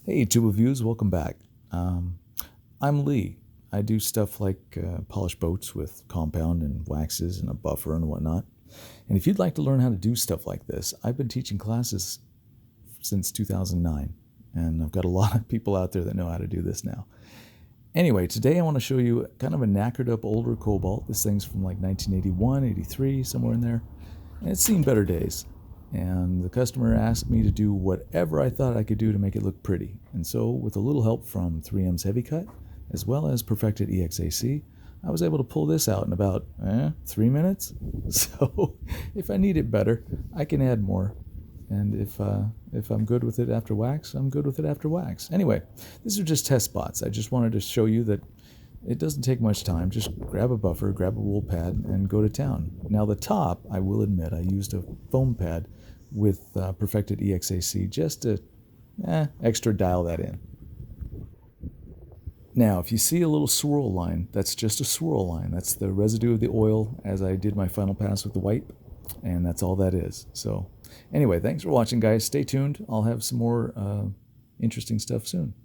Hey, Tube of Views, welcome back. I'm Lee. I do stuff like polish boats with compound and waxes and a buffer and whatnot. And if you'd like to learn how to do stuff like this, I've been teaching classes since 2009, and I've got a lot of people out there that know how to do this now. Anyway, today I want to show you kind of a knackered up older Cobalt. This thing's from like 1981, 83, somewhere in there. And it's seen better days. And the customer asked me to do whatever I thought I could do to make it look pretty. And so, with a little help from 3M's Heavy Cut, as well as Perfected EXAC, I was able to pull this out in about 3 minutes. So, if I need it better, I can add more. And if I'm good with it after wax, I'm good with it after wax. Anyway, these are just test spots. I just wanted to show you that it doesn't take much time. Just grab a buffer, grab a wool pad, and go to town. Now the top, I will admit, I used a foam pad with Perfected EXAC just to extra dial that in. Now, if you see a little swirl line, that's just a swirl line. That's the residue of the oil as I did my final pass with the wipe, and that's all that is. So anyway, thanks for watching, guys. Stay tuned. I'll have some more interesting stuff soon.